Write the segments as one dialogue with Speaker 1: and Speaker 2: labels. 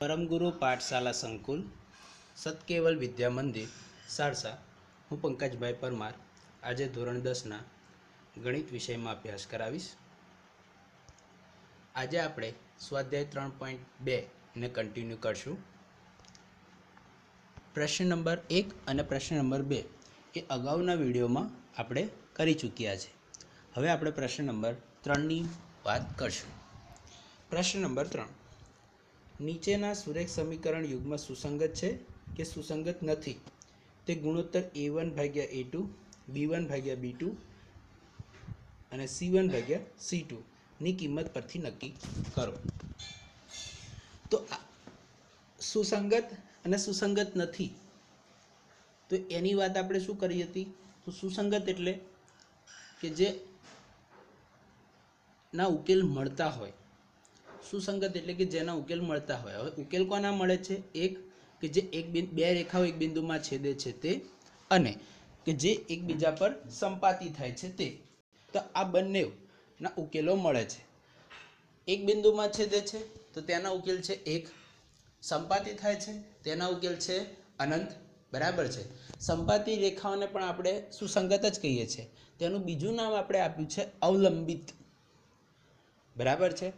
Speaker 1: પરમગુરુ પાઠશાલા સંકુલ સતકેવલ વિદ્યા મંદિર સારસા. હું પંકજભાઈ પરમાર આજે ધોરણ 10ના ગણિત વિષયમાં અભ્યાસ કરાવીશ. આજે આપણે સ્વાધ્યાય 3.2 ને કન્ટિન્યુ કરશું. પ્રશ્ન નંબર 1 અને પ્રશ્ન નંબર 2 એ અગાઉના વિડીયોમાં આપણે કરી ચૂક્યા છે. હવે આપણે પ્રશ્ન નંબર 3ની વાત કરશું. પ્રશ્ન નંબર 3, નીચેના સુરેખ સમીકરણ યુગ્મ સુસંગત છે કે સુસંગત નથી તે ગુણોત્તર a1/a2 b1/b2 અને c1/c2 ની કિંમત પરથી નક્કી કરો. તો સુસંગત અને સુસંગત નથી તો એની વાત આપણે શું કરી હતી? તો સુસંગત એટલે કે જે ના ઉકેલ મળતા હોય. સુસંગત એટલે કે જેના ઉકેલ મળતા હોય. હવે ઉકેલ કોના મળે છે? એક કે જે બે રેખાઓ એક બિંદુમાં છેદે છે તે, અને કે જે એકબીજા પર સંપાતી થાય છે તે. તો આ બંનેના ઉકેલો મળે છે. એક બિંદુમાં છેદે છે તો તેના ઉકેલ છે 1, સંપાતી થાય છે તેના ઉકેલ છે અનંત. બરાબર છે. સંપાતી રેખાઓને પણ આપણે સુસંગત જ કહીએ છીએ. તેનું બીજું નામ આપણે આપ્યું છે અવલંબિત. બરાબર છે.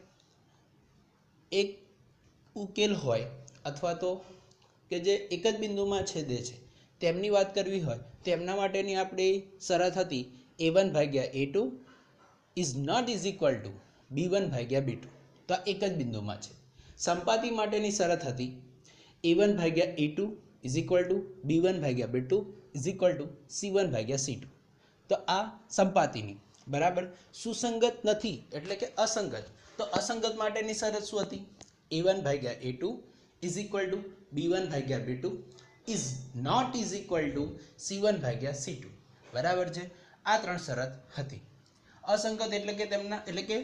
Speaker 1: એક ઉકેલ હોય અથવા તો કે જે એક જ બિંદુમાં છેદે છે તેમની વાત કરવી હોય તો એમના માટેની આપણી શરત હતી a1/a2 is not is equal to b1/b2. તો આ એક જ બિંદુમાં છે. સંપાતી માટેની શરત હતી a1/a2 is equal to b1/b2 is equal to c1/c2. તો આ સંપાતીની. બરાબર. સુસંગત નથી એટલે કે અસંગત. તો અસંગત માટેની શરત શું હતી? a1/a2 is equal to b1/b2 is not is equal to c1/c2. બરાબર છે. આ ત્રણ શરત હતી. અસંગત એટલે કે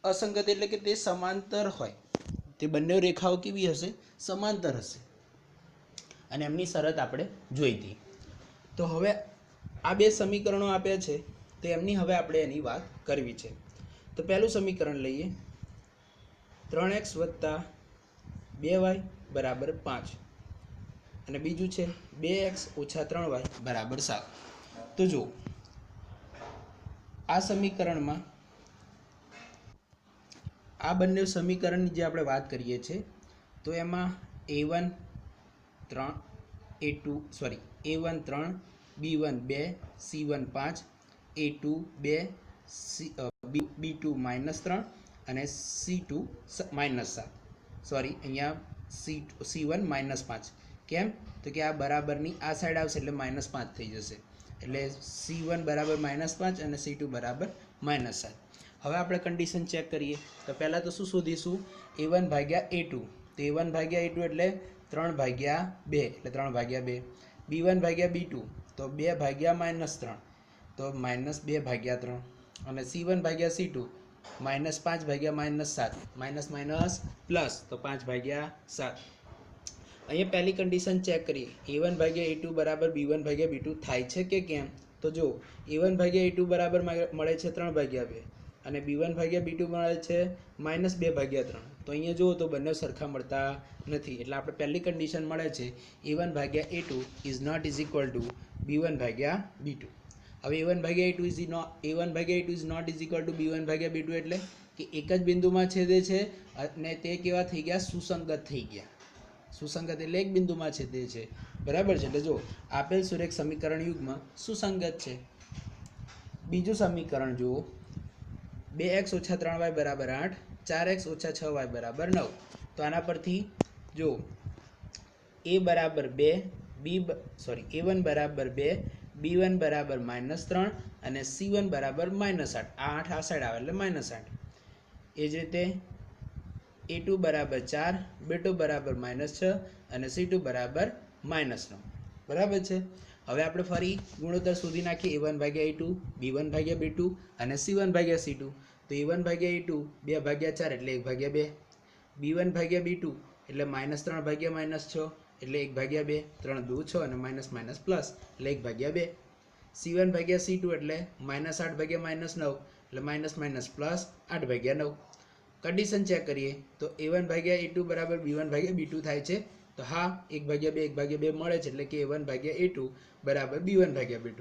Speaker 1: અસંગત એટલે કે તે સમાંતર હોય. તે બંને રેખાઓ કેવી હશે? સમાંતર હશે. અને એમની શરત આપણે જોઈ હતી. તો હવે આ બે સમીકરણો આપ્યા છે તો એમની હવે આપણે એની વાત કરવી છે. તો પહેલું સમીકરણ લઈએ, 3x + 2y = 5 અને બીજું છે 2x - 3y = 7. તો જો આ સમીકરણમાં આ બંને સમીકરણની જે આપણે વાત કરીએ છીએ તો એમાં a1 3 b1 2 c1 5 a2 2 b2 -3 અને c2 -7. સોરી, અહીંયા c1 -5. કેમ? તો કે આ બરાબરની આ સાઈડ આવશે એટલે -5 થઈ જશે. એટલે c1 = -5 અને c2 = -7. હવે આપણે કન્ડિશન ચેક કરીએ. તો પહેલાં તો શું શોધીશું? a1/a2. તો a1/a2 એટલે 3/2 એટલે 3/2. b1/b2 તો 2/-3 તો -2/3 અને c1/c2 -5/-7 પ્લસ તો 5/7. અહીંયા પહેલી કન્ડિશન ચેક કરીએ. a1/a2 = b1/b2 થાય છે કે કેમ? તો જો a1/a2 બરાબર મળે છે 3/2 અને b1/b2 મળે છે -2/3. તો અહીંયા જુઓ તો બંને સરખા મળતા નથી. એટલે આપણે પહેલી કન્ડિશન મળે છે a1/a2 is not is equal to b1/b2. હવે a1/a2 is not is equal to b1/b2 એટલે કે એક જ બિંદુમાં છેદે છે અને તે કેવા થઈ ગયા? સુસંગત થઈ ગયા. સુસંગત એટલે એક બિંદુમાં છેદે છે. બરાબર છે. એટલે જો આપેલ સુરેખ સમીકરણ યુગ્મ સુસંગત છે. બીજું સમીકરણ જુઓ, 2x - 3y = 8, 4x - 6y = 9. તો આના પરથી જો a1 = 2 b1 = -3 અને c1 = -8. આ 8 આ સાઈડ આવે એટલે -8. એ જ રીતે a2 = 4, b2 = -6 અને c2 = -9. બરાબર છે. હવે આપણે ફરી ગુણોત્તર શોધી નાખીએ a1/a2 b1/b2 અને c1/c2. તો a1/a2 2/4 એટલે 1/2, b1/b2 એટલે -3/-6 એટલે 1/2, 3 × 2 = 6 અને માઇનસ પ્લસ એટલે 1/2, c1/c2 એટલે -8/-9 એટલે માઇનસ પ્લસ 8/9. કન્ડિશન ચેક કરીએ તો a1 ભાગ્યા a2 બરાબર b1 ભાગ્યા b2 થાય છે. તો હા 1/2 મળે છે, એટલે કે a1 ભાગ્યા a2 બરાબર b1 ભાગ્યા b2.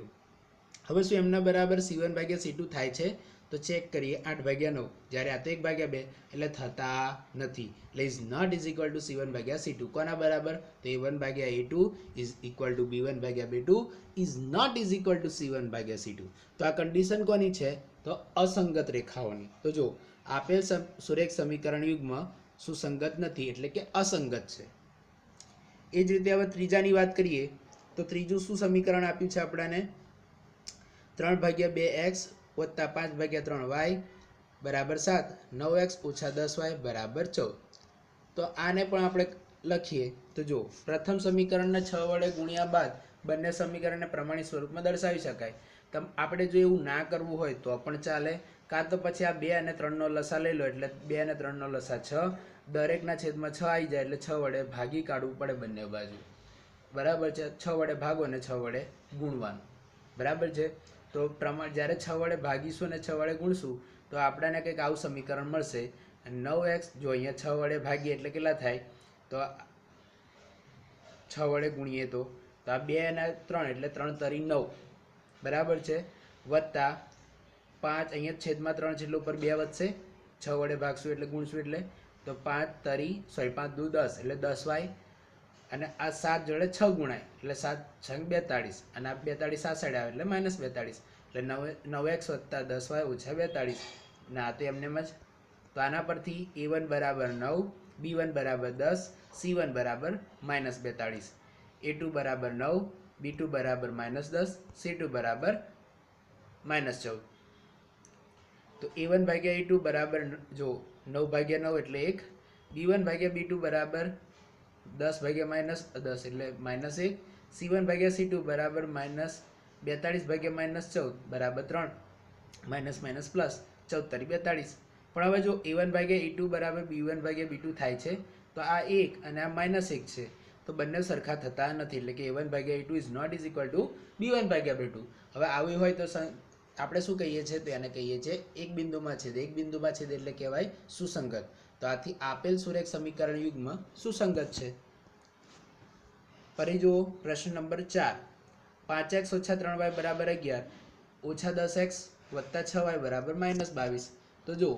Speaker 1: હવે શું એમના બરાબર c1 ભાગ્યા c2 થાય છે? તો ચેક કરીએ 8/9. જ્યારે આ તો 1/2 એટલે થતા નથી, એટલે is not is equal to c1 ભાગ્યા c2. કોના બરાબર? તો a1 ભાગ્યા a2 is equal to b1 ભાગ્યા b2 is not is equal to c1 ભાગ્યા c2. તો આ કન્ડિશન કોની છે? તો અસંગત રેખાઓની. તો જો આપેલ સુરેખ સમીકરણ યુગ્મ સુસંગત નથી, એટલે કે અસંગત છે. એ જ રીતે હવે ત્રીજાની વાત કરીએ તો ત્રીજું શું સમીકરણ આપ્યું છે આપણાને? 3/2x વત્તા 5/3y બરાબર 7, 9x ઓછા 10y બરાબર 14. તો આને પણ આપણે લખીએ તો જો પ્રથમ સમીકરણને 6 વડે ગુણ્યા બાદ બંને સમીકરણને પ્રમાણિત સ્વરૂપમાં દર્શાવી શકાય. આપણે જો એવું ના કરવું હોય તો પણ ચાલે, કાં તો પછી આ 2 અને 3નો લસા લઈ લો, એટલે 2 અને 3નો લસા 6, દરેકના છેદમાં 6 આવી જાય એટલે 6 વડે ભાગી કાઢવું પડે બંને બાજુ. બરાબર છે? 6 વડે ભાગો અને 6 વડે ગુણવાનું. બરાબર છે? તો જ્યારે 6 વડે ભાગીશું અને 6 વડે ગુણશું તો આપણને કંઈક આવું સમીકરણ મળશે. 9x જો અહીંયા 6 વડે ભાગીએ એટલે કેટલા થાય? તો 6 વડે ગુણીએ તો આ 2 અને 3 એટલે 3 તરી 9 બરાબર છે, વત્તા 5 અહીંયા છેદમાં 3 છે એટલે ઉપર 2 વધશે, 6 વડે ભાગશું એટલે ગુણશું એટલે તો 5 તરી 5 દુ 10 એટલે 10y, અને આ 7 જોડે 6 ગુણાય એટલે 7 6 42, અને આ 42 આ સાઈડ આવે એટલે -42, એટલે 9x વત્તા 10y ઓછા 42. ના તો એમને જ. તો આના પરથી a1 બરાબર 9, b1 બરાબર 10, c1 બરાબર -42, a2 બરાબર 9, b2 બરાબર -10, c2 બરાબર -14. તો a1 ભાગ્યા a2 બરાબર જો 9/9 એટલે 1, b1 ભાગ્યા b2 બરાબર 10 ભાગ્યા -10 એટલે -1, c1 ભાગ્યા c2 બરાબર -42 ભાગ્યા -14 બરાબર 3, માઇનસ પ્લસ 14 તરી 42. પણ હવે જો a1 ભાગ્યા a2 બરાબર b1 ભાગ્યા b2 થાય છે તો આ 1 અને આ -1 છે, તો બંને સરખા થતા નથી, એટલે કે a1 ભાગ્યા a2 is not is equal to b1 ભાગ્યા b2. હવે આવી હોય તો આપણે શું કહીએ છીએ? તો એને કહીએ છીએ એક બિંદુમાં છેદ. એક બિંદુમાં છેદ એટલે કહેવાય સુસંગત. તો આથી આપેલ સુરેખ સમીકરણ યુગ્મ સુસંગત છે. ફરી જુઓ પ્રશ્ન નંબર 4. 5x ઓછા 3y બરાબર 11 ઓછા 10x વત્તા 6y બરાબર -22. તો જો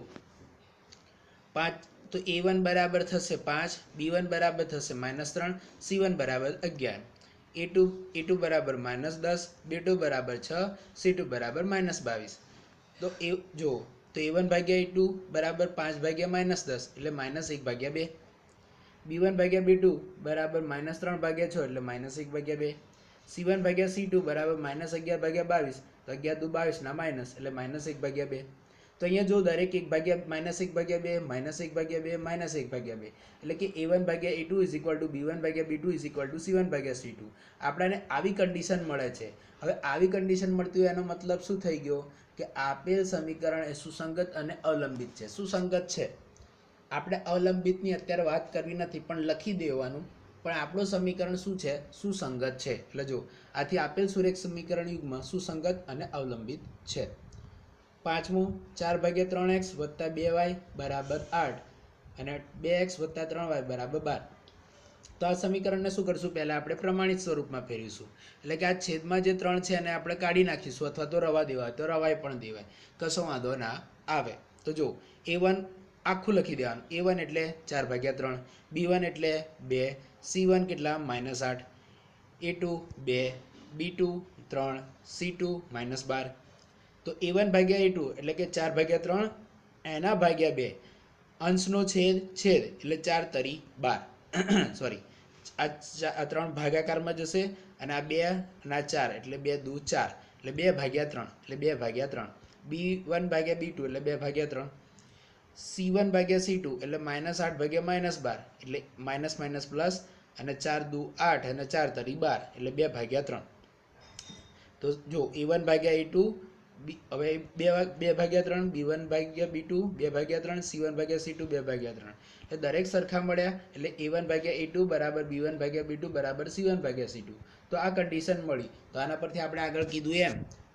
Speaker 1: 5 તો a1 બરાબર થશે 5, b1 બરાબર થશે -3, c1 બરાબર 11, a2 બરાબર -10, b2 બરાબર 6, c2 બરાબર -22. તો જો તો a1 ભાગ્યા a2 બરાબર 5 ભાગ્યા -10 એટલે -1/2, b1 ભાગ્યા b2 બરાબર -3 ભાગ્યા 6 એટલે -1/2, c1 ભાગ્યા c2 બરાબર -11/22, તો 11 દુ 22 ના માઇનસ એટલે -1/2. તો અહીંયા જો દરેક 1/-1/2 -1/2 -1/2, એટલે કે a1 ભાગ્યા a2 is equal to b1 ભાગ્યા b2 is equal to c1 ભાગ્યા c2. આપણને આવી કન્ડિશન મળે છે. હવે આવી કન્ડિશન મળતી હોય એનો મતલબ શું થઈ ગયો? કે આપેલ સમીકરણ એ સુસંગત અને અવલંબિત છે. સુસંગત છે, આપણે અવલંબિતની અત્યારે વાત કરવી નથી પણ લખી દેવાનું, પણ આપણું સમીકરણ શું છે? સુસંગત છે. એટલે જો આથી આપેલ સુરેખ સમીકરણ યુગ્મ સુસંગત અને અવલંબિત છે. પાંચમું 4/3x વત્તા 2y બરાબર 8 અને 2x વત્તા 3y બરાબર 12. તો આ સમીકરણને શું કરશું? પહેલાં આપણે પ્રમાણિત સ્વરૂપમાં ફેરવીશું, એટલે કે આ છેદમાં જે 3 છે એને આપણે કાઢી નાખીશું, અથવા તો રવા દેવાય તો રવાય પણ દેવાય, કશો વાંધો ના આવે. તો જો a1 આખું લખી દેવાનું. a1 એટલે 4/3, b1 એટલે 2, c1 કેટલા -8, a2 2, b2 3, c2 -12. તો a1 ભાગ્યા a2 એટલે કે 4/3 એના ભાગ્યા 2, અંશનો છેદ એટલે 4 તરી 12 સોરી આ 3 ભાગાકારમાં જશે, અને આ 2 અને આ 4 એટલે 2 દુ 4 એટલે 2/3 એટલે 2/3, b1 ભાગ્યા b2 એટલે 2/3, c1 ભાગ્યા c2 એટલે -8/-12 એટલે માઇનસ પ્લસ, અને 4 દુ 8 અને 4 તરી 12 એટલે 2/3. તો જો a1 ભાગ્યા a2 હવે 2/3, b1 ભાગ્યા b2 2/3, c1 ભાગ્યા c2 2/3, એટલે દરેક સરખા મળ્યા, એટલે a1 ભાગ્યા a2 બરાબર b1 ભાગ્યા b2 બરાબર c1 ભાગ્યા c2. તો આ કન્ડિશન મળી. તો આના પરથી આપણે આગળ કીધું એમ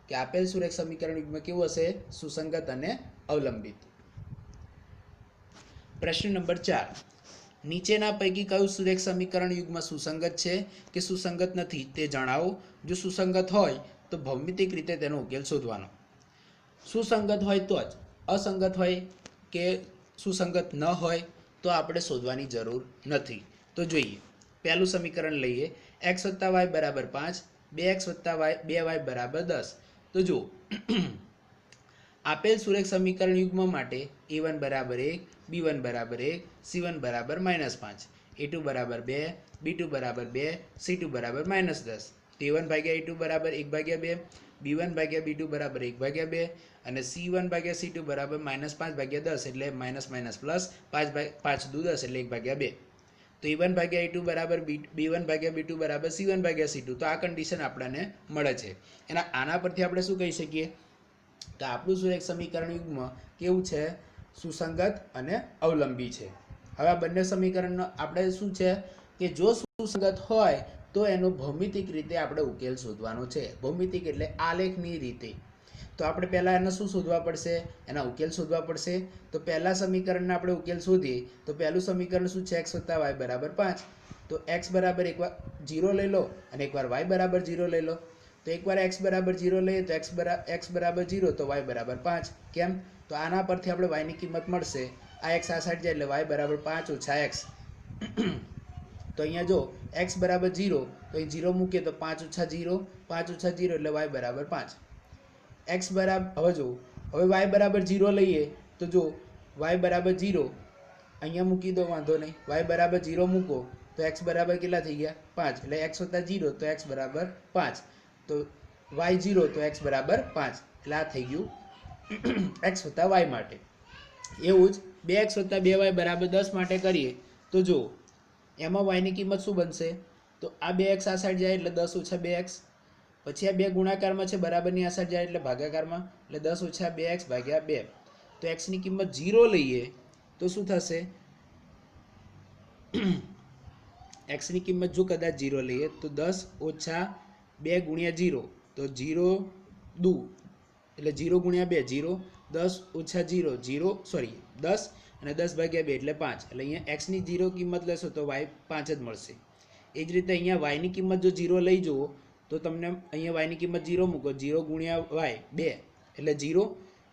Speaker 1: કે આપેલ સુરેખ સમીકરણ યુગ્મ કેવું હશે? સુસંગત અને અવલંબિત. પ્રશ્ન નંબર 4, નીચેના પૈકી કયું સુરેખ સમીકરણ યુગ્મ સુસંગત છે કે સુસંગત નથી તે જણાવો. જો સુસંગત હોય તો ભૌમિતિક રીતે તેનો ઉકેલ શોધવાનો. સુસંગત હોય તો જ, અસંગત હોય કે સુસંગત ન હોય તો આપણે શોધવાની જરૂર નથી. તો જોઈએ, પહેલું સમીકરણ લઈએ, x + y = 5, 2x + 2y = 10. તો જો આપેલ સુરેખ સમીકરણ યુગ્મ માટે a1 = 1, b1 = 1, c1 = -5, a2 = 2, b2 = 2, c2 = -10. a1/a2 = 1/2, b1/b2 = 1/2 અને c1/c2 = -5/10 એટલે -- 5 + 10 એટલે 1/2. તો a1/a2 = b1/b2 = c1/c2. તો આ કન્ડિશન આપણને મળે છે. આના પરથી આપણે શું કહી શકીએ કે આપણું સુરેખ સમીકરણ યુગ્મ કેવું છે? સુસંગત અને અવલંબી છે. હવે આ બંને સમીકરણનો આપણે શું છે કે જો સુસંગત હોય તો એનો ભૌમિતિક રીતે આપણે ઉકેલ શોધવાનો છે. ભૌમિતિક એટલે આલેખની રીતે. તો આપણે પહેલાં એને શું શોધવા પડશે? એના ઉકેલ શોધવા પડશે. તો પહેલા સમીકરણના આપણે ઉકેલ શોધીએ તો પહેલું સમીકરણ શું છે? x + y = 5. તો x બરાબર એકવાર 0 લઈ લો અને એકવાર y બરાબર 0 લઈ લો. તો એકવાર x બરાબર 0 લઈએ તો x બરાબર 0 તો y બરાબર 5. કેમ? તો આના પરથી આપણે y ની કિંમત મળશે. આ x આ સાઈડ જાય એટલે y બરાબર 5 - x. તો અહીંયા જો x બરાબર 0 તો અહીં 0 મૂકીએ તો 5 - 0, 5 - 0 એટલે y બરાબર 5. x બરાબર હવે જો હવે y બરાબર 0 લઈએ તો જો y બરાબર 0 અહીંયા મૂકી દો, વાંધો નહીં. y બરાબર 0 મૂકો તો x બરાબર કેટલા થઈ ગયા? 5. એટલે x + 0 તો x બરાબર 5. તો y 0 તો x બરાબર 5. એટલે આ થઈ ગયું x + y માટે. એવું જ 2x + 2y = 10 માટે કરીએ તો જો એમાં y ની કિંમત શું બનશે? તો આ 2x આ સાઈડ જાય એટલે 10 - 2x. પછી આ 2 ગુણાકારમાં છે, બરાબરની આ સાઈડ જાય એટલે ભાગાકારમાં, એટલે 10 - 2x/2. તો x ની કિંમત 0 લઈએ તો શું થશે? x ની કિંમત જો કદાચ 0 લઈએ તો 10 - 2 × 0 તો 0 2 એટલે 0 × 2 0, 10 - 0 0 સોરી 10 અને 10/2 એટલે 5. એટલે અહીંયા x ની 0 કિંમત લેશો તો y 5 જ મળશે. એ જ રીતે અહીંયા y ની કિંમત જો 0 લઈ જુઓ તો તમને અહીંયા y ની કિંમત 0 મૂકો, 0 × y 2 એટલે 0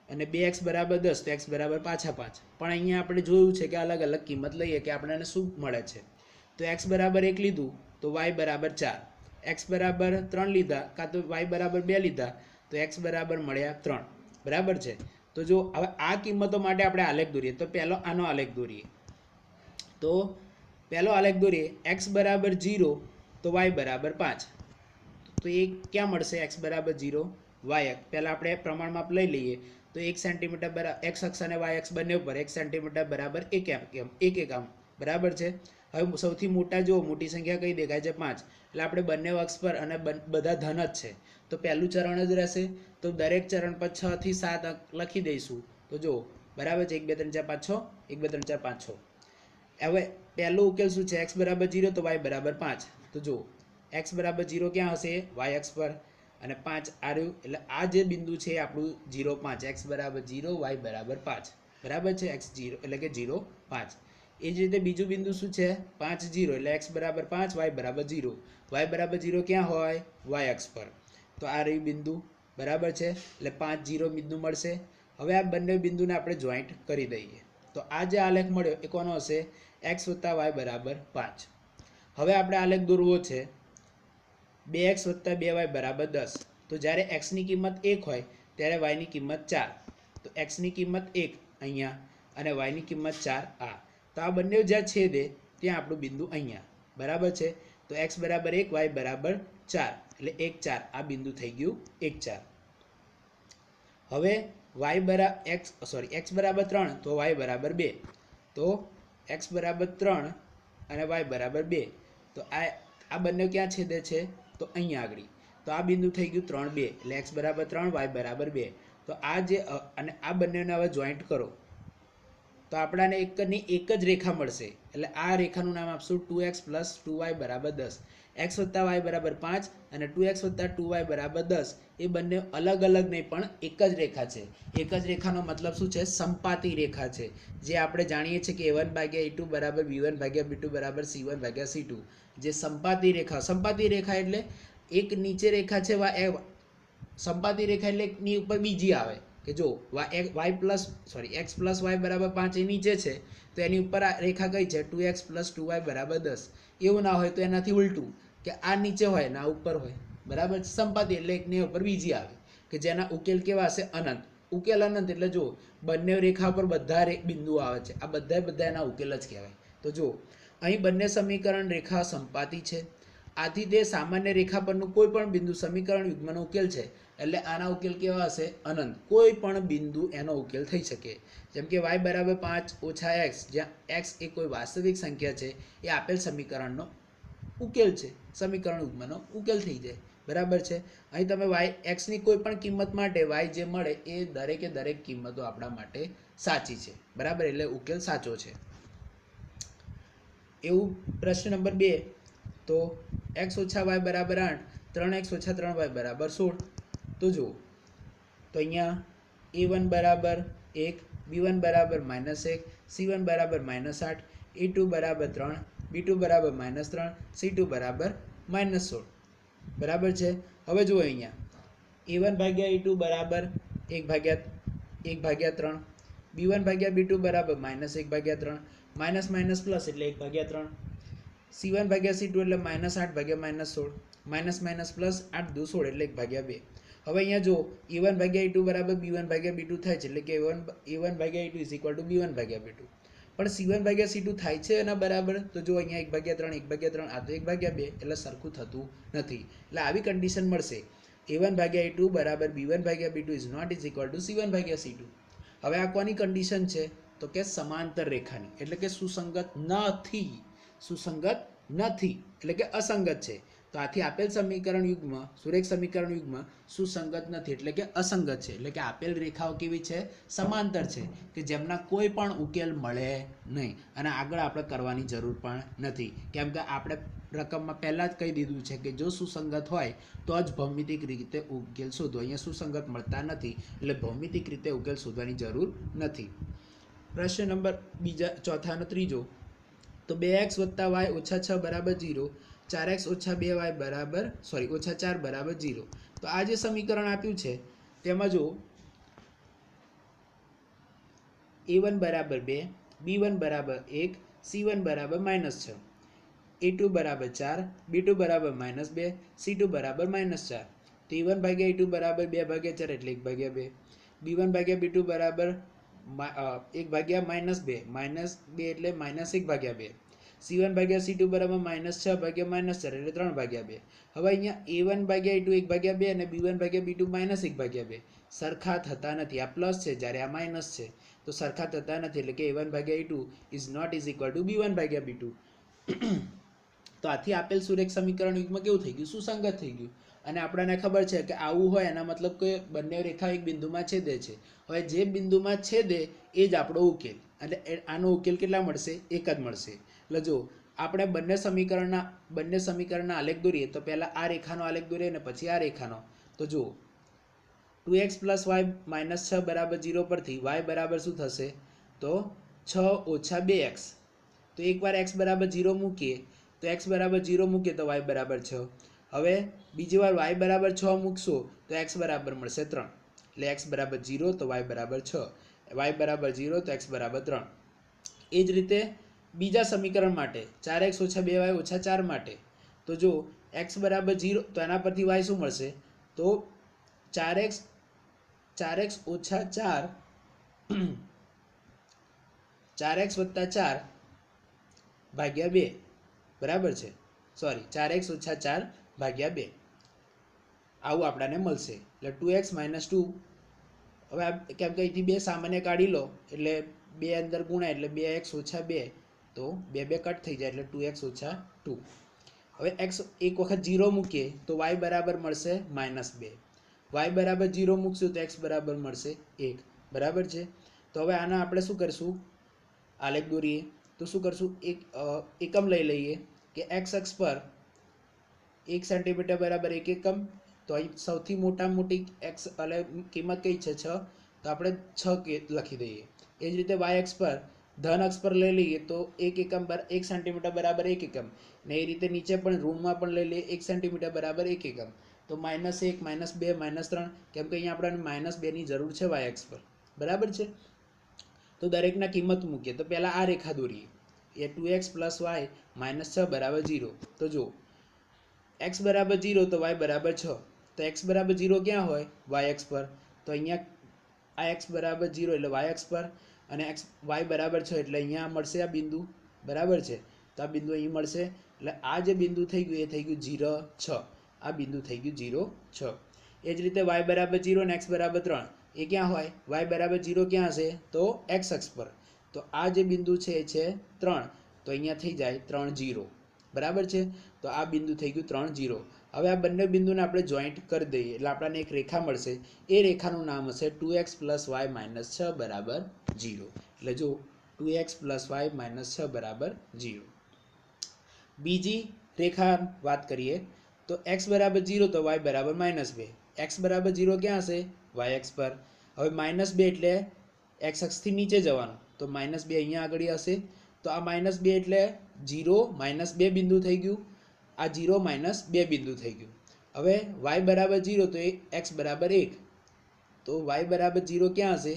Speaker 1: અને 2x બરાબર 10 તો x બરાબર પાછા 5. પણ અહીંયા આપણે જોયું છે કે અલગ અલગ કિંમત લઈએ કે આપણને શું મળે છે. તો x બરાબર 1 લીધું તો y બરાબર 4, x બરાબર 3 લીધા કાં તો y બરાબર 2 લીધા તો x બરાબર મળ્યા 3. બરાબર છે. તો જો હવે આ કિંમતો માટે આપણે આલેખ દોરીએ તો પહેલો આનો આલેખ દોરીએ. તો પહેલો આલેખ દોરીએ, x બરાબર 0 તો y બરાબર 5. તો એ ક્યાં મળશે? x બરાબર 0 y પહેલાં આપણે પ્રમાણ માપ લઈ લઈએ તો 1 સેન્ટીમીટર બરાબર x અક્ષ અને y અક્ષ બંને ઉપર 1 સેન્ટીમીટર બરાબર 1 એકમ. બરાબર છે. હવે સૌથી મોટા જો મોટી સંખ્યા કઈ દેખાય છે? 5. એટલે આપણે બંને અક્ષ પર અને બધા ધન જ છે તો પહેલું ચરણ જ રહેશે. તો દરેક ચરણ પર 6 થી 7 અંક લખી દઈશું. તો જો બરાબર છે, 1 2 3 4 5 6, 1 2 3 4 5 6. હવે પહેલો ઉકેલ શું છે? x બરાબર 0 તો y બરાબર 5. તો જો x બરાબર 0 ક્યાં હશે? y અક્ષ પર, અને 5 આ રહ્યું. એટલે આ જે બિંદુ છે આપણું 0 5, x બરાબર 0 y બરાબર 5. બરાબર છે. x 0 એટલે કે 0 5. એ જ રીતે બીજું બિંદુ શું છે? 5 0 એટલે x બરાબર 5 y બરાબર 0. y બરાબર 0 ક્યાં હોય? y અક્ષ પર. તો આ રહ્યું બિંદુ. બરાબર છે. એટલે 5 0 બિંદુ મળશે. હવે આ બંને બિંદુને આપણે જોઈન્ટ કરી દઈએ તો આ જે આલેખ મળ્યો એ કોનો હશે? x + y બરાબર 5. હવે આપણે આલેખ દોરવો છે 2x + 2y બરાબર 10. તો જ્યારે x ની કિંમત 1 હોય ત્યારે y ની કિંમત 4. તો x ની કિંમત 1 અહીંયા અને y ની કિંમત 4 આ. તો આ બંને જ્યાં છેદે ત્યાં આપણું બિંદુ અહીંયા. બરાબર છે. તો x બરાબર 1 y બરાબર 4 એટલે 1 4 આ બિંદુ થઈ ગયું 1 4. હવે x બરાબર 3 તો y બરાબર 2. તો x બરાબર 3 અને y બરાબર 2. તો આ બંને ક્યાં છેદે છે? તો અહીંયા આગળ. તો આ બિંદુ થઈ ગયું 3 2 એટલે x બરાબર 3 y બરાબર 2. તો આ જે અને આ બંનેને હવે જોઈન્ટ કરો તો આપણાને એક જ રેખા મળશે. એટલે આ રેખાનું નામ આપશું 2x + 2y = 10. x + y = 5 અને 2x + 2y = 10. એ બંને અલગ અલગ નહીં પણ એક જ રેખા છે. એક જ રેખાનો મતલબ શું છે? સંપાતી રેખા છે. જે આપણે જાણીએ છીએ કે a1/a2 = b1/b2 = c1/c2. જે સંપાતી રેખા એટલે એક નીચે રેખા છે સંપાતી રેખા એટલે એકની ઉપર બીજી આવે કે જો x + y = 5 એ નીચે છે તો એની ઉપર આ રેખા કઈ છે? 2x + 2y = 10. એવું ના હોય તો એનાથી ઉલટું કે આ નીચે હોય ને આ ઉપર હોય, બરાબર. સંપાતી એટલે એકની ઉપર બીજી આવે કે જેના ઉકેલ કેવા હશે? અનંત. ઉકેલ અનંત એટલે જો બંને રેખા પર બધા બિંદુઓ આવે છે, આ બધા એના ઉકેલ જ કહેવાય. તો જો અહીં બંને સમીકરણ રેખા સંપાતી છે, આથી તે સામાન્ય રેખા પરનું કોઈ પણ બિંદુ સમીકરણ યુગ્મનો ઉકેલ છે. એટલે આના ઉકેલ કેવા હશે? અનંત. કોઈ પણ બિંદુ એનો ઉકેલ થઈ શકે. જેમ કે y = 5 - x, જ્યાં x એ કોઈ વાસ્તવિક સંખ્યા છે, એ આપેલ સમીકરણનો ઉકેલ છે. સમીકરણ યુગ્મનો ઉકેલ થઈ જાય, બરાબર છે. અહીં તમે x ની કોઈ પણ કિંમત માટે y જે મળે એ દરેકે દરેક કિંમતો આપણા માટે સાચી છે, બરાબર. એટલે ઉકેલ સાચો છે. એવું પ્રશ્ન નંબર 2, તો x - y = 8, 3x - 3y = 16. તો જુઓ, તો અહીંયા a1 = 1, b1 = -1, c1 = -8, a2 = 3, b2 = -3, c2 = -16, બરાબર છે. હવે જુઓ અહીંયા a1/a2 = 1/3, b1/b2 = -1/3, minus minus plus એટલે 1/3, c1/c2 એટલે -8/-16, માઇનસ માઇનસ પ્લસ 8 × 2 = 16 એટલે 1/2. હવે અહીંયા જો a1/a2 = b1/b2 થાય છે, એટલે કે a1/a2 = b1/b2. પણ c1/c2 થાય છે એના બરાબર, તો જો અહીંયા 1/3 1/3 આ તો 1/2 એટલે સરખું થતું નથી. એટલે આવી કન્ડિશન મળશે a1/a2 = b1/b2 ≠ c1/c2. હવે આ કોની કન્ડિશન છે? તો કે સમાંતર રેખાની, એટલે કે સુસંગત નથી. એટલે કે અસંગત છે. તો આથી આપેલ સમીકરણ યુગ્મ, સુરેખ સમીકરણ યુગ્મ સુસંગત નથી, એટલે કે અસંગત છે. એટલે કે આપેલ રેખાઓ કેવી છે? સમાંતર છે, કે જેમના કોઈ પણ ઉકેલ મળે નહીં. અને આગળ આપણે કરવાની જરૂર પણ નથી, કેમ કે આપણે રકમમાં પહેલાં જ કહી દીધું છે કે જો સુસંગત હોય તો જ ભૌમિતિક રીતે ઉકેલ શોધો. અહીંયા સુસંગત મળતા નથી, એટલે ભૌમિતિક રીતે ઉકેલ શોધવાની જરૂર નથી. પ્રશ્ન નંબર ચોથાનો ત્રીજો, તો 2x + y - 6 = 0, 4x - 2y - 4 = 0. તો આ જે સમીકરણ આપ્યું છે તેમાં જો a1 = 2, b1 = 1, c1 = -6, a2 = 4, b2 = -2, c2 = -4. તો a1/a2 = 2/4 એટલે 1/2, b1/b2 = 1/-2, -2 એટલે -1/2, c1/c2 = -6/-4 એટલે 3/2. હવે અહીંયા a1/a2 1/2 અને b1/b2 -1/2 સરખા થતા નથી. આ પ્લસ છે જ્યારે આ માઇનસ છે, તો સરખા થતા નથી, એટલે કે a1/a2 ≠ b1/b2. તો આથી આપેલ સુરેખ સમીકરણ યુગ્મ કેવું થઈ ગયું? સુસંગત થઈ ગયું. અને આપણને ખબર છે કે આવું હોય એના મતલબ કે બંને રેખા એક બિંદુમાં છેદે છે. હવે જે બિંદુમાં છેદે એ જ આપણો ઉકેલ, એટલે આનો ઉકેલ કેટલા મળશે? એક જ મળશે. એટલે જો આપણે બંને સમીકરણના આલેખ દોરીએ તો પહેલા આ રેખાનો આલેખ દોરીએ અને પછી આ રેખાનો. તો જુઓ 2x + y - 6 = 0 પરથી y બરાબર શું થશે? તો 6 - 2x. તો એકવાર x = 0 મૂકીએ તો x = 0 મૂકીએ તો y = 6. હવે બીજી વાર y = 6 મૂકશો તો x બરાબર મળશે 3. એટલે x = 0 તો y = 6, y = 0 તો x = 3. એ જ રીતે બીજા સમીકરણ માટે 4x - 2y - 4 માટે, તો જો x = 0 તો એના પરથી y શું મળશે? તો 4x - 4 4x + 4 / 2, બરાબર છે. 4x - 4 / 2 આવું આપણને મળશે. એટલે 2x - 2. હવે કેમ કે અહીંથી 2 સામાન્ય કાઢી લો એટલે 2 અંદર ગુણાય એટલે 2x - 2, તો 2 કટ થઈ જાય એટલે 2x - 2. હવે x એક વખત 0 મૂકીએ તો y બરાબર મળશે -2. y બરાબર 0 મૂકશું તો x બરાબર મળશે 1, બરાબર છે. તો હવે આના આપણે શું કરીશું? આલેખ દોરીએ. તો શું કરશું, એકમ લઈ લઈએ કે એક્સ અક્ષ પર 1 સેન્ટીમીટર બરાબર 1 એકમ. તો અહીં સૌથી મોટી એક્સ એટલે કિંમત કઈ છે 6, તો આપણે 6 લખી દઈએ. એ જ રીતે વાય અક્ષ પર ધન અક્ષ પર લઈ લઈએ તો 1 એકમ 1 સેન્ટીમીટર બરાબર 1 એકમ, ને એ રીતે નીચે પણ ઋણમાં પણ લઈ લઈએ 1 સેન્ટીમીટર બરાબર 1 એકમ. તો -1 -2 -3, કેમ કે અહીંયા આપણને -2ની જરૂર છે વાય અક્ષ પર, બરાબર છે. તો દરેકના કિંમત મૂકીએ. તો પહેલાં આ રેખા દોરીએ, એ 2x + y -6 બરાબર 0. તો જો x બરાબર 0 તો y બરાબર 6. તો x બરાબર 0 ક્યાં હોય, y અક્ષ પર. તો અહીંયા આ x બરાબર 0 એટલે y અક્ષ પર, અને y બરાબર 6 એટલે અહીંયા મળશે આ બિંદુ, બરાબર છે. તો આ બિંદુ અહીં મળશે. એટલે આ જે બિંદુ થઈ ગયું એ થઈ ગયું 0 6. આ બિંદુ થઈ ગયું 0 6. એ જ રીતે y બરાબર 0 અને x બરાબર 3 એ ક્યાં હોય, y બરાબર 0 ક્યાં હશે, તો x અક્ષ પર. તો આ જે બિંદુ છે એ છે 3. તો અહીંયા થઈ જાય 3 0, બરાબર છે. તો આ બિંદુ થઈ ગયું 3 0. હવે આ બંને બિંદુને આપણે જોઈન્ટ કરી દઈએ એટલે આપણને એક રેખા મળશે. એ રેખાનું નામ હશે 2x + y -6 બરાબર 0. એટલે જો 2x + y -6 બરાબર 0. બીજી રેખા વાત કરીએ તો x બરાબર 0 તો y બરાબર -2. x બરાબર 0 ક્યાં હશે, y અક્ષ પર. હવે -2 એટલે x અક્ષથી નીચે જવાનું, તો -2 અહીંયા આગળ હશે. તો આ -2 એટલે 0 -2 બિંદુ થઈ ગયું, આ 0 -2 બિંદુ થઈ ગયું. હવે y બરાબર 0 તો x બરાબર 1. તો y બરાબર 0 ક્યાં હશે,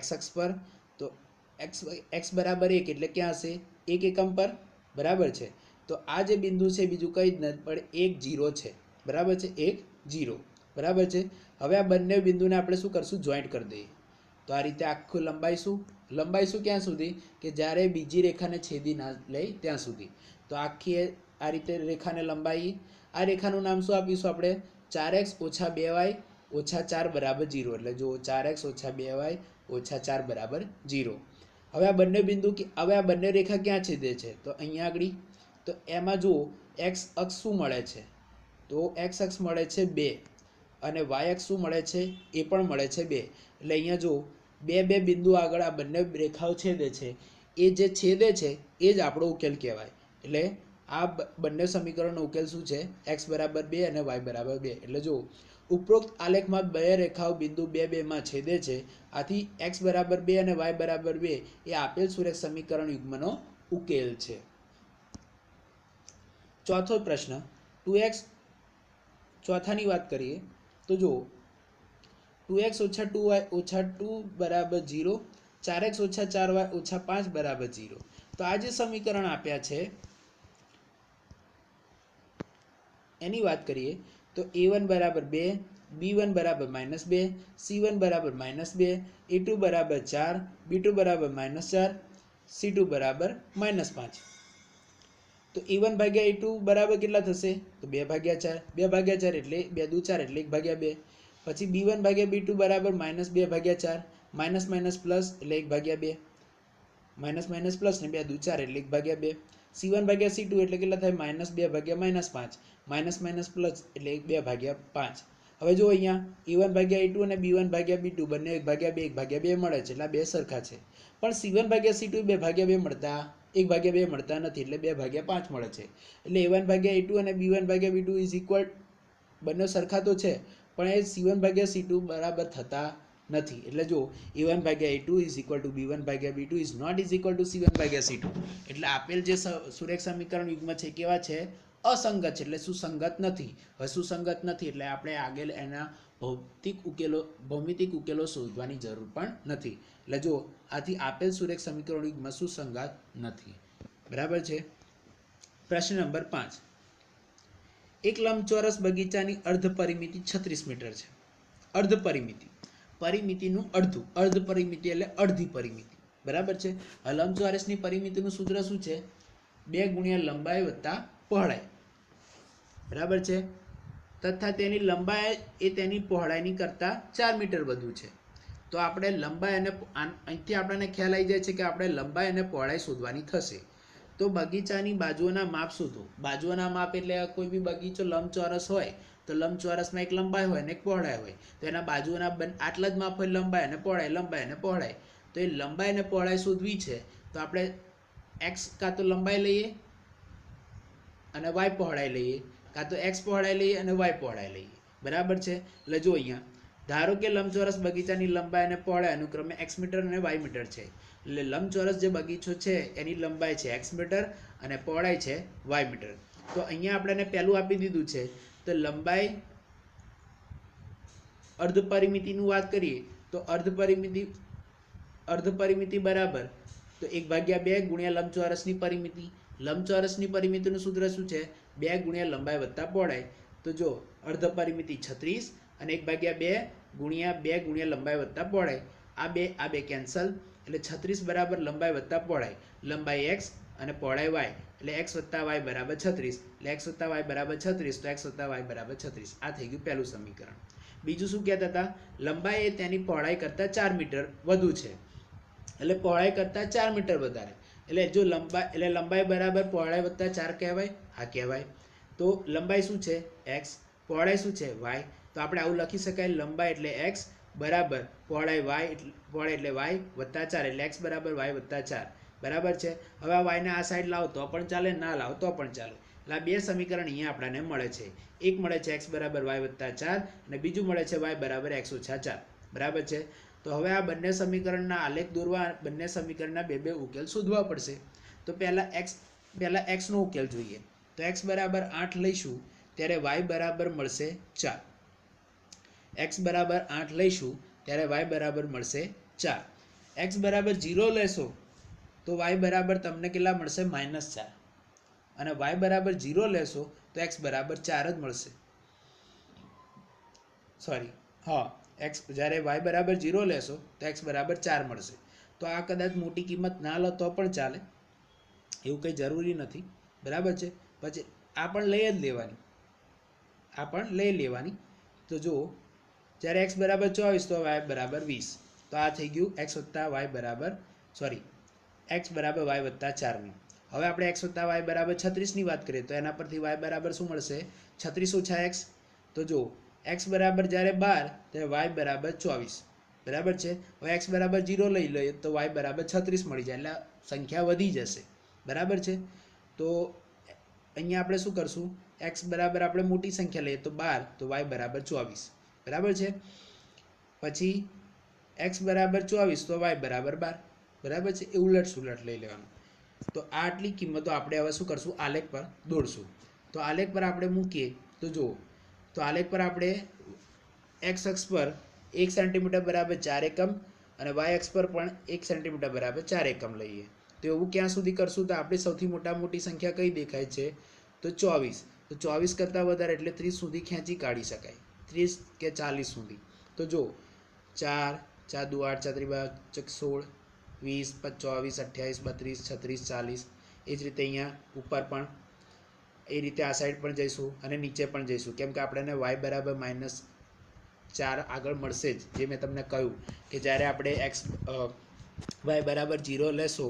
Speaker 1: x અક્ષ પર. તો x બરાબર 1 એટલે ક્યાં હશે, 1 એકમ પર, બરાબર છે. તો આ જે બિંદુ છે બીજું કંઈ જ નથી પણ 1 0 છે, બરાબર છે, 1 0, બરાબર છે. હવે આ બંને બિંદુને આપણે શું કરશું, જોઈન્ટ કરી દઈએ. તો આ રીતે આખું લંબાઈશું ક્યાં સુધી, કે જ્યારે બીજી રેખાને છેદી ના લઈ ત્યાં સુધી. તો આખી આ રીતે રેખાને લંબાઈ, આ રેખાનું નામ શું આપીશું આપણે, 4x - 2y - 4 બરાબર 0. એટલે જો 4x - 2y - 4 બરાબર 0. હવે આ બંને રેખા ક્યાં છેદે છે, તો અહીંયા આગળ. તો એમાં જુઓ x અક્ષ શું મળે છે, તો x અક્ષ મળે છે 2, અને y અક્ષ શું મળે છે, એ પણ મળે છે 2. એટલે અહીંયા જો બે બિંદુ આગળ આ બંને રેખાઓ છેદે છે, એ જે છેદે છે એ જ આપણો ઉકેલ કહેવાય. એટલે આ બંને સમીકરણનો ઉકેલ શું છે, x બરાબર 2 અને y બરાબર 2. એટલે જો ઉપરોક્ત આલેખમાં બે રેખાઓ બિંદુ 2 2માં છેદે છે. આથી x બરાબર 2 અને y બરાબર 2 એ આપેલ સુરેખ સમીકરણ યુગ્મનો ઉકેલ છે. ચોથો પ્રશ્ન 2x, ચોથાની વાત કરીએ તો જો 2x - 2y - 2 બરાબર 0, 4x - 4y - 5 બરાબર 0. તો આ જે સમીકરણ આપ્યા છે એની વાત કરીએ તો a1 બરાબર 2, b1 બરાબર -2, c1 બરાબર -2, a2 બરાબર 4, b2 બરાબર -4, c2 બરાબર -5. તો a1 ભાગ્યા a2 બરાબર કેટલા થશે, તો 2/4. 2/4 એટલે 2 દુ 4 એટલે 1/2. પછી b1 ભાગ્યા b2 બરાબર -2/4, માઇનસ માઇનસ પ્લસ એટલે 1/2, માઇનસ માઇનસ પ્લસ ને 2 દુ 4 એટલે 1/2. c1 ભાગ્યા c2 એટલે કેટલા થાય, -2 ભાગ્યા -5, માઇનસ માઇનસ પ્લસ એટલે 2/5. હવે જો અહીંયા a1 ભાગ્યા a2 અને b1 ભાગ્યા b2 બંને 1/2 મળે છે, એટલે બે સરખા છે. પણ c1 ભાગ્યા c2 2/2 મળતા 1/2 મળતા નથી, એટલે 2/5 મળે છે. એટલે a1 ભાગ્યા a2 અને b1 ભાગ્યા b2 ઇઝ ઇક્વલ, બંને સરખા તો છે પણ એ c1 ભાગ્યા c2 બરાબર થતા નથી. એટલે જો a1 ભાગ્યા a2 is equal to b1 ભાગ્યા b2 is not is equal to c1 ભાગ્યા c2. એટલે આપેલ જે સુરેખ સમીકરણ યુગ્મ છે કેવા છે, અસંગત છે, એટલે સુસંગત નથી. હવે સુસંગત નથી એટલે આપણે આગળ એના ભૌમિતિક ઉકેલો શોધવાની જરૂર પણ નથી. એટલે જો આથી આપેલ સુરેખ સમીકરણ યુગ્મ સુસંગત નથી, બરાબર છે. પ્રશ્ન નંબર 5, એક લંબચોરસ બગીચાની અર્ધ પરિમિતિ 36 મીટર છે. અર્ધ પરિમિતિ, પરિમિતિનું અડધું, અર્ધ પરિમિતિ એટલે અડધી પરિમિતિ, બરાબર છે. લંબચોરસની પરિમિતિનું સૂત્ર શું છે, 2 ગુણ્યા લંબાઈ વત્તા પહોળાઈ, બરાબર છે. તથા તેની લંબાઈ એ તેની પહોળાઈની કરતાં 4 મીટર વધુ છે. તો આપણે લંબાઈ અને અહીંથી આપણને ખ્યાલ આવી જાય છે કે આપણે લંબાઈ અને પહોળાઈ શોધવાની થશે. તો બગીચાની બાજુઓના માપ શોધો. બાજુઓના માપ એટલે કોઈ બી બગીચો લંબચોરસ હોય તો લંબચોરસમાં એક લંબાઈ હોય અને એક પહોળાઈ હોય. તો એના બાજુઓના આટલા જ માપ હોય, લંબાઈ અને પહોળાઈ, લંબાઈ અને પહોળાઈ. તો એ લંબાઈ અને પહોળાઈ શોધવી છે તો આપણે એક્સ કાં તો લંબાઈ લઈએ અને વાય પહોળાઈ લઈએ, કાં તો એક્સ પહોળાઈ લઈએ અને વાય પહોળાઈ લઈએ. બરાબર છે. એટલે જો અહીંયા ધારો કે લંબચોરસ બગીચાની લંબાઈ અને પહોળાઈ અનુક્રમે એક્સ મીટર અને વાય મીટર છે. એટલે લંબચોરસ જે બગીચો છે એની લંબાઈ છે એક્સ મીટર અને પહોળાઈ છે વાય મીટર. તો અહીંયા આપણે પહેલું આપી દીધું છે. તો લંબાઈ અર્ધ પરિમિતિનું વાત કરીએ તો અર્ધ પરિમિતિ બરાબર તો 1/2 ગુણ્યા લંબચોરસની પરિમિતિ. લંબચોરસની પરિમિતિનું સૂત્ર શું છે? 2 ગુણ્યા લંબાઈ વત્તા પહોળાઈ. તો જો અર્ધ પરિમિતિ 36 અને 1/2 ગુણ્યા 2 ગુણ્યા લંબાઈ વત્તા પહોળાઈ. આ બે કેન્સલ. એટલે 36 બરાબર લંબાઈ વત્તા પહોળાઈ. લંબાઈ એક્સ અને પહોળાઈ વાય. એટલે એક્સ વત્તા વાય બરાબર 36. એટલે એક્સ વત્તા વાય બરાબર 36. તો એક્સ વત્તા વાય બરાબર 36. આ થઈ ગયું પહેલું સમીકરણ. બીજું શું કહેતા હતા? લંબાઈ એ તેની પહોળાઈ કરતાં 4 મીટર વધુ છે. એટલે પહોળાઈ કરતાં 4 મીટર વધારે. એટલે જો લંબાઈ બરાબર પહોળાઈ વત્તા 4 કહેવાય. હા કહેવાય. તો લંબાઈ શું છે? એક્સ. પહોળાઈ શું છે? વાય. તો આપણે આવું લખી શકાય, લંબાઈ એટલે એક્સ બરાબર પહોળાઈ એટલે વાય વત્તા 4. એટલે એક્સ બરાબર વાય વત્તા 4. બરાબર છે. હવે આ વાયને આ સાઈડ લાવો તો પણ ચાલે, ના લાવો તો પણ ચાલે. એટલે આ બે સમીકરણ અહીંયા આપણને મળે છે. એક મળે છે એક્સ બરાબર વાય વત્તા 4 અને બીજું મળે છે વાય બરાબર એક્સ ઓછા 4. બરાબર છે. તો હવે આ બંને સમીકરણના આલેખ દોરવા, બંને સમીકરણના બે ઉકેલ શોધવા પડશે. તો પહેલા એક્સનો ઉકેલ જોઈએ. તો એક્સ બરાબર 8 લઈશું ત્યારે વાય બરાબર મળશે 4. એક્સ બરાબર 8 લઈશું ત્યારે વાય બરાબર મળશે 4. એક્સ બરાબર 0 લેશો તો વાય બરાબર તમને કેટલા મળશે? -4. અને વાય બરાબર 0 લેશો તો એક્સ બરાબર 4 જ મળશે. સોરી, હા, એક્સ જ્યારે વાય બરાબર 0 લેશો તો એક્સ બરાબર 4 મળશે. તો આ કદાચ મોટી કિંમત ના લો તો પણ ચાલે, એવું કંઈ જરૂરી નથી. બરાબર છે. પછી આ પણ લઈ લેવાની. તો જો જ્યારે એક્સ બરાબર 24 તો વાય બરાબર 20. તો આ થઈ ગયું એક્સ બરાબર વાય વત્તા 4નું. હવે આપણે એક્સ વત્તા વાય બરાબર 36ની વાત કરીએ તો એના પરથી વાય બરાબર શું મળશે? 36 ઓછા એક્સ. તો જો એક્સ બરાબર જ્યારે 12 ત્યારે વાય બરાબર 24. બરાબર છે. હવે એક્સ બરાબર 0 લઈ લઈએ તો વાય બરાબર 36 મળી જાય. એટલે સંખ્યા વધી જશે. બરાબર છે. તો અહીંયા આપણે શું કરશું? એક્સ બરાબર આપણે મોટી સંખ્યા લઈએ તો 12 તો વાય બરાબર 24. બરાબર છે. પછી એક્સ બરાબર 24 તો વાય બરાબર 12. બરાબર છે. એ ઉલટ સુલટ લઈ લેવાનું. તો આટલી કિંમતો આપણે હવે શું કરશું? આલેખ પર દોડશું. તો આલેખ પર આપણે મૂકીએ તો જુઓ, તો આલેખ પર આપણે એક્સ અક્ષ પર 1 સેન્ટીમીટર બરાબર 4 એકમ અને વાય અક્ષ પર પણ 1 સેન્ટીમીટર બરાબર 4 એકમ લઈએ. તો એવું ક્યાં સુધી કરશું? તો આપણે સૌથી મોટી સંખ્યા કઈ દેખાય છે? તો 24. તો 24 કરતાં વધારે એટલે 30 સુધી ખેંચી કાઢી શકાય, 30 કે 40 સુધી. તો જો 4, 4 દુ 8, 4 3 16, 20, 24, 28, 32, 36, 40. એ જ રીતે અહીંયા ઉપર પણ એ રીતે આ સાઈડ પણ જઈશું અને નીચે પણ જઈશું, કેમ કે આપણને વાય બરાબર -4 આગળ મળશે જ. જે મેં તમને કહ્યું કે જ્યારે આપણે વાય બરાબર 0 લેશો,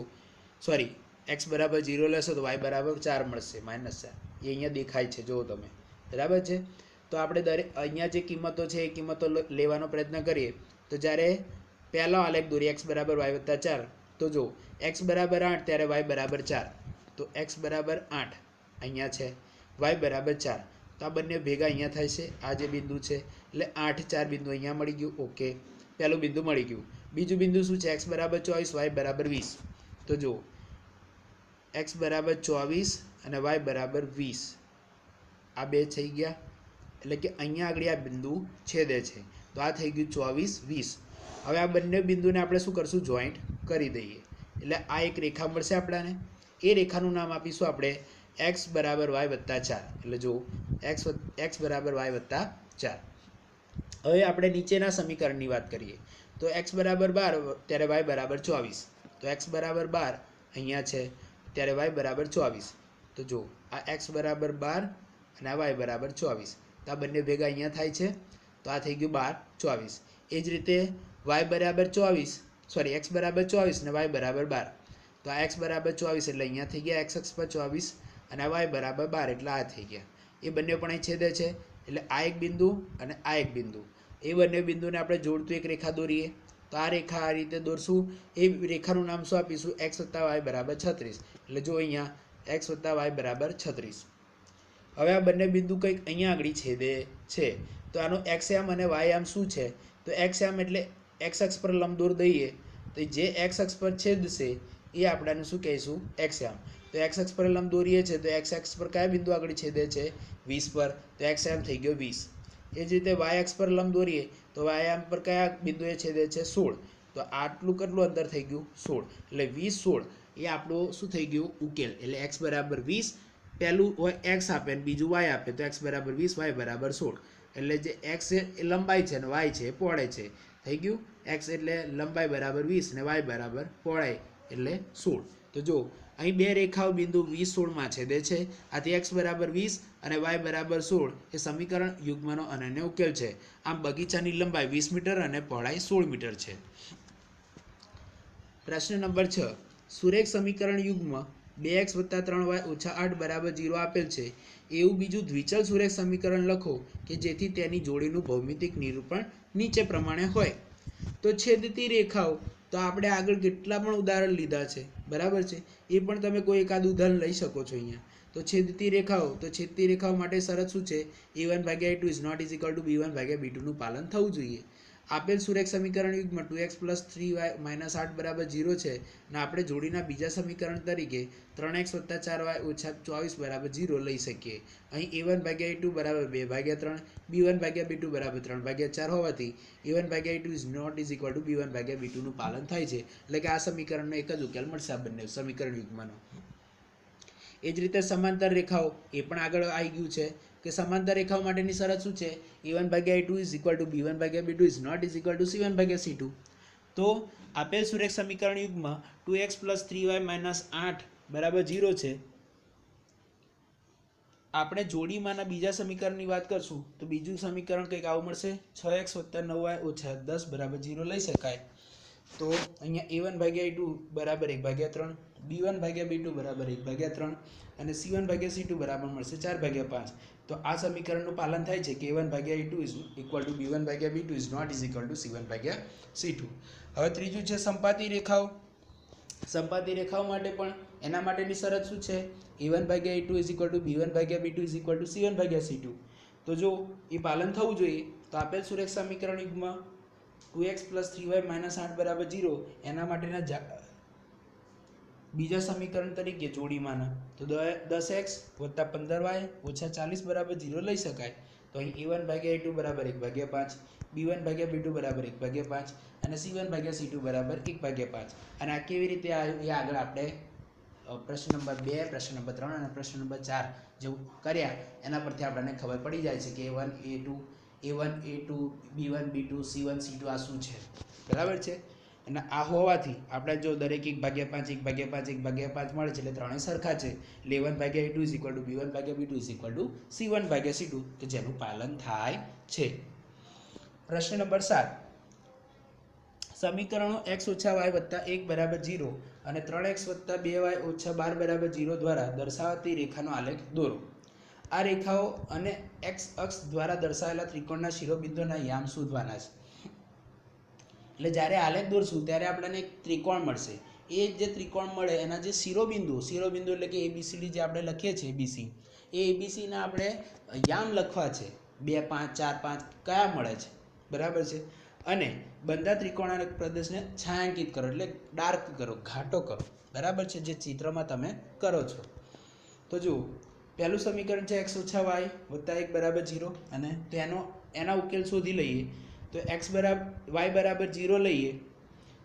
Speaker 1: સોરી એક્સ બરાબર 0 લેશો તો વાય બરાબર 4 મળશે, -4. એ અહીંયા દેખાય છે, જુઓ તમે. બરાબર છે. તો આપણે અહીંયા જે કિંમતો છે એ કિંમતો લેવાનો પ્રયત્ન કરીએ. તો જ્યારે પહેલો આલેખ દોરીએ એક્સ બરાબર વાય વત્તા 4, તો જો એક્સ બરાબર 8 ત્યારે વાય બરાબર 4. તો એક્સ બરાબર 8 અહીંયા છે, વાય બરાબર 4. તો આ બંને ભેગા અહીંયા થાય છે. આ જે બિંદુ છે એટલે 8, 4 બિંદુ અહીંયા મળી ગયું. ઓકે, પહેલું બિંદુ મળી ગયું. બીજું બિંદુ શું છે? એક્સ બરાબર 24, વાય બરાબર 20. તો જો એક્સ બરાબર 24 અને વાય બરાબર 20. આ બે થઈ ગયા. એટલે કે અહીંયા આગળ આ બિંદુ છેદે છે. તો આ થઈ ગયું 24, 20. હવે આ બંને બિંદુને આપણે શું કરશું? જોઈન્ટ કરી દઈએ. એટલે આ એક રેખા મળશે આપણને. એ રેખાનું નામ આપીશું આપણે એક્સ બરાબર વાય વત્તા 4. એટલે જો એક્સ બરાબર વાય વત્તા 4. હવે આપણે નીચેના સમીકરણની વાત કરીએ. તો એક્સ બરાબર 12 ત્યારે વાય બરાબર 24. તો એક્સ બરાબર 12 અહીંયા છે ત્યારે વાય બરાબર 24. તો જો આ એક્સ બરાબર 12 અને આ વાય બરાબર 24. તો આ બંને ભેગા અહીંયા થાય છે. તો આ થઈ ગયું 12, 24. એ જ રીતે વાય બરાબર 24, સોરી એક્સ બરાબર 24 અને વાય બરાબર 12. તો આ એક્સ બરાબર 24 એટલે અહીંયા થઈ ગયા એક્સ અક્ષ પર 24 અને આ વાય બરાબર 12 એટલે આ થઈ ગયા. એ બંને પણ અહીં છેદે છે. એટલે આ એક બિંદુ અને આ એક બિંદુ, એ બંને બિંદુને આપણે જોડતું એક રેખા દોરીએ. તો આ રેખા આ રીતે દોરશું. એ રેખાનું નામ શું આપીશું? x + y = 36. એટલે જો અહીંયા x + y = 36. હવે આ બંને બિંદુ કંઈક અહીંયા આગળ છેદે છે, તો આનો x અને y શું છે? તો x એટલે x અક્ષ પર લંબ દોર દઈએ તો જે x અક્ષ પર છેદશે એ આપણે શું કહીશું? x. તો x અક્ષ પર લંબ દોરીએ છે તો x અક્ષ પર કયા બિંદુ આગળ છેદે છે? 20 પર. તો x થઈ ગયો 20. એ જ રીતે y અક્ષ પર લંબ દોરીએ તો y પર કયા બિંદુએ છેદે છે? 16. તો આટલું કેટલું અંતર થઈ ગયું? 16. એટલે 20 16 એ આપણું શું થઈ ગયું? ઉકેલ. એટલે x = 20. પહેલું x આપે અને બીજું y આપે તો x = 20 y = 16. એટલે જે x એ લંબાઈ છે અને y છે એ પહોળાઈ છે. થઈ ગયું? x એટલે લંબાઈ = 20 અને y = પહોળાઈ એટલે 16. તો જો અહીં બે રેખાઓ બિંદુ 20 16 માં છેદે છે. આથી x = 20 અને y = 16 એ સમીકરણ યુગ્મનો અનન્ય ઉકેલ છે. આમ બગીચાની લંબાઈ 20 મીટર અને પહોળાઈ 16 મીટર છે. પ્રશ્ન નંબર 6. સુરેખ સમીકરણ યુગ્મ 2x + 3y - 8 = 0 આપેલ છે. એવું બીજું દ્વિચલ સુરેખ સમીકરણ લખો કે જેથી તેની જોડીનું ભૌમિતિક નિરૂપણ નીચે પ્રમાણે હોય. તો છેદતી રેખાઓ તો આપણે આગળ કેટલા પણ ઉદાહરણ લીધા છે, બરાબર છે. એ પણ તમે કોઈ એકાદ ઉદાહરણ લઈ શકો છો અહીંયા. તો છેદતી રેખાઓ માટે શરત શું છે? a1/a2 ≠ b1/b2 નું પાલન થવું જોઈએ. આપેલ સુરેખ સમીકરણ યુગ્મ 2x + 3y - 8 = 0 છે અને આપણે જોડીના બીજા સમીકરણ તરીકે 3x + 4y - 24 = 0 લઈ શકીએ. અહીં a1/a2 = 2/3, b1/b2 = 3/4 હોવાથી a1/a2 ≠ b1/b2 નું પાલન થાય છે. એટલે કે આ સમીકરણનો એક જ ઉકેલ મળશે આ બંને સમીકરણ યુગ્મનો. એ જ રીતે સમાંતર રેખાઓ એ પણ આગળ આવી ગયું છે કે સમાંતર રેખાઓ માટેની શરત શું છે? a1/a2 = b1/b2 ≠ c1/c2. તો આપેલ સુરેખ સમીકરણ યુગ્મ 2x + 3y - 8 = 0 છે. આપણે જોડીમાંના બીજા સમીકરણની વાત કરશું તો બીજું સમીકરણ કંઈક આવું મળશે: 6x + 9y - 10 = 0 લઈ શકાય. તો અહીંયા a1/a2 = 1/3, b1/b2 = 1/3 અને c1/c2 બરાબર મળશે 4/5. તો આ સમીકરણનું પાલન થાય છે કે a1/a2 = b1/b2 ≠ c1/c2. હવે ત્રીજું છે સંપાતી રેખાઓ. સંપાતી રેખાઓ માટે પણ એના માટેની શરત શું છે? a1/a2 = b1/b2 = c1/c2. તો જો એ પાલન થવું જોઈએ તો આપેલ સુરેખ સમીકરણ યુગ્મ 2x + 3y - 8 = 0 એના માટેના બીજા સમીકરણ તરીકે જોડીમાંના તો 10x + 15y - 40 = 0 લઈ શકાય. તો અહીં a1/a2 = 1/5, b1/b2 = 1/5 અને c1/c2 = 1/5. અને આ કેવી રીતે આવ્યું એ આગળ આપણે પ્રશ્ન નંબર 2, પ્રશ્ન નંબર 3 અને પ્રશ્ન નંબર 4 જેવું કર્યા એના પરથી આપણને ખબર પડી જાય છે કે a1 a2 b1 b2 c1 c2 આ શું છે, બરાબર છે. અને આ હોવાથી આપણે જો દરેક 1/5 1/5 1/5 મળે છે એટલે ત્રણેય સરખા છે. એટલે a1/a2 = b1/b2 = c1/c2 કે જેનું પાલન થાય છે. પ્રશ્ન નંબર 7. સમીકરણો x - y + 1 = 0 અને 3x + 2y - 12 = 0 દ્વારા દર્શાવાતી રેખાનો આલેખ દોરો. આ રેખાઓ અને x અક્ષ દ્વારા દર્શાવેલા ત્રિકોણના શિરોબિંદુના યામ શોધવાના છે. એટલે જ્યારે આલેખ દોરશું ત્યારે આપણને એક ત્રિકોણ મળશે. એ જે ત્રિકોણ મળે એના જે શિરોબિંદુ એટલે કે ABCD જે આપણે લખીએ છીએ ABC, એ ABCના આપણે યામ લખવા છે. 2 5 4 5 કયા મળે છે, બરાબર છે. અને બંધા ત્રિકોણાકાર પ્રદેશને છાંયાંકિત કરો એટલે ડાર્ક કરો, ઘાટો કરો, બરાબર છે, જે ચિત્રમાં તમે કરો છો. તો જુઓ, પહેલું સમીકરણ છે x - y + 1 = 0 અને એના ઉકેલ શોધી લઈએ. તો y = 0 લઈએ,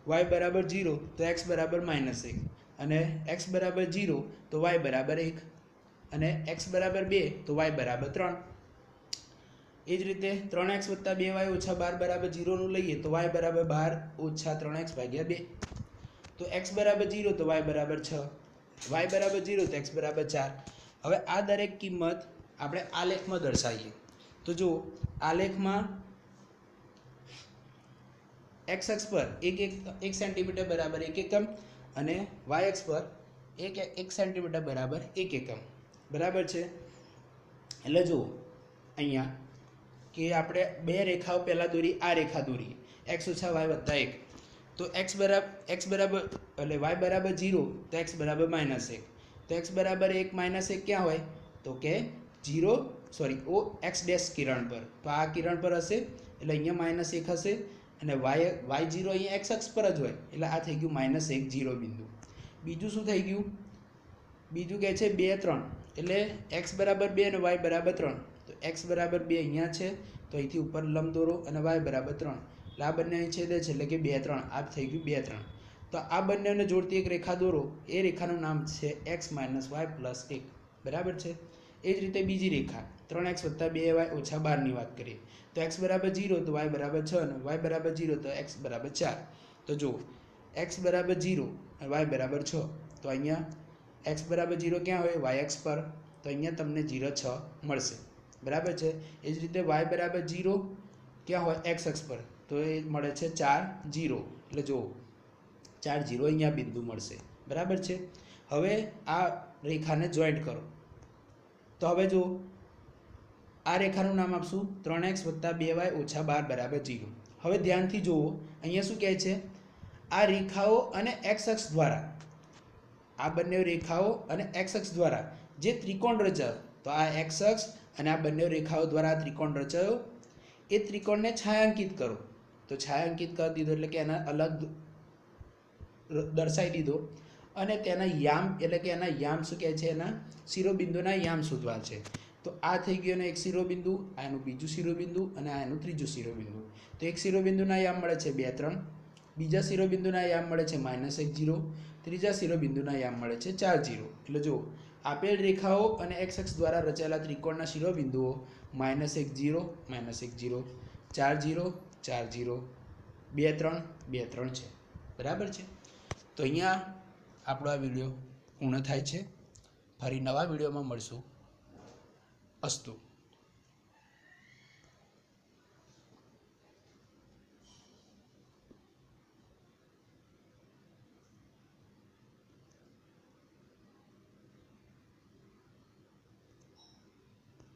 Speaker 1: y = 0 તો x = -1 અને x = 0 તો y = 1 અને x = 2 તો y = 3. એ જ રીતે 3x + 2y - 12 = 0 નું લઈએ તો y = 12 - 3x/2. તો x = 0 તો y = 6, y = 0 તો x = 4. હવે આ દરેક કિંમત આપણે આલેખમાં દર્શાવીએ. તો જો આલેખમાં x અક્ષ પર 1 સેન્ટીમીટર = 1 એકમ અને y અક્ષ પર 1 સેન્ટીમીટર = 1 એકમ, બરાબર છે. એટલે જુઓ અહીંયા કે આપણે બે રેખાઓ પહેલા દોરી, આ રેખા દોરીએ x - y + 1. તો x બરાબર એટલે y બરાબર 0 તો x બરાબર -1 તો x બરાબર 1 -1 ક્યાં હોય તો કે 0 સોરી ઓ x ડેશ કિરણ પર તો આ કિરણ પર હશે એટલે અહીંયા -1 હશે અને y0 અહીંયા x અક્ષ પર જ હોય એટલે આ થઈ ગયું -1 0 બિંદુ. બીજું શું થઈ ગયું બીજું કહે છે 2 3 એટલે x બરાબર 2 અને y બરાબર 3 તો x બરાબર 2 અહીંયા છે તો અહીંથી ઉપર લંબ દોરો અને y બરાબર 3 એટલે આ બંને અહીં છેદે છે એટલે કે 2 3 આ થઈ ગયું 2 3 તો આ બંનેને જોડતી એક રેખા દોરો એ રેખાનું નામ છે x - y + 1 બરાબર છે. એ જ રીતે બીજી રેખા 3x + 2y - 12 ની વાત કરીએ તો x બરાબર 0 તો y બરાબર 6 અને y બરાબર 0 તો x બરાબર 4 તો જો x બરાબર 0 અને y બરાબર 6 તો અહીંયા x બરાબર 0 ક્યાં હોય y અક્ષ પર તો અહીંયા તમને 0 6 મળશે બરાબર છે. એ જ રીતે y બરાબર 0 ક્યાં હોય x અક્ષ પર તો એ મળે છે 4 0 એટલે જો 4 0 અહીંયા બિંદુ મળશે બરાબર છે. હવે આ રેખાને જોઈન્ટ કરો તો હવે જો આ રેખાનું નામ આપશું 3x + 2y - 12 = 0. હવે ધ્યાનથી જુઓ અહીંયા શું કહે છે આ રેખાઓ અને x અક્ષ દ્વારા આ બંને રેખાઓ અને x અક્ષ દ્વારા જે ત્રિકોણ રચાયો તો આ x અક્ષ અને આ બંને રેખાઓ દ્વારા ત્રિકોણ રચાયો એ ત્રિકોણને છાયાંકિત કરો તો છાયાંકિત કરી દીધો એટલે કે એના અલગ દર્શાવી દીધો અને તેના યામ એટલે કે એના યામ શું કહે છે એના શિરોબિંદુના યામ શોધવા છે. તો આ થઈ ગયું એનું એક શિરોબિંદુ આ એનું બીજું શિરોબિંદુ અને આ એનું ત્રીજું શિરોબિંદુ. તો એક શિરોબિંદુના યામ મળે છે 2 3 બીજા શિરોબિંદુના યામ મળે છે -1 0 ત્રીજા શિરોબિંદુના યામ મળે છે 4 0. એટલે જો આપેલ રેખાઓ અને x અક્ષ દ્વારા રચાયેલા ત્રિકોણના શિરોબિંદુઓ -1 0 -1 0 4 0 4 0 2 3 2 3 છે બરાબર છે. તો અહીંયા આપણો આ વિડીયો પૂર્ણ થાય છે. ફરી નવા વિડીયોમાં મળશું. અસ્તુ.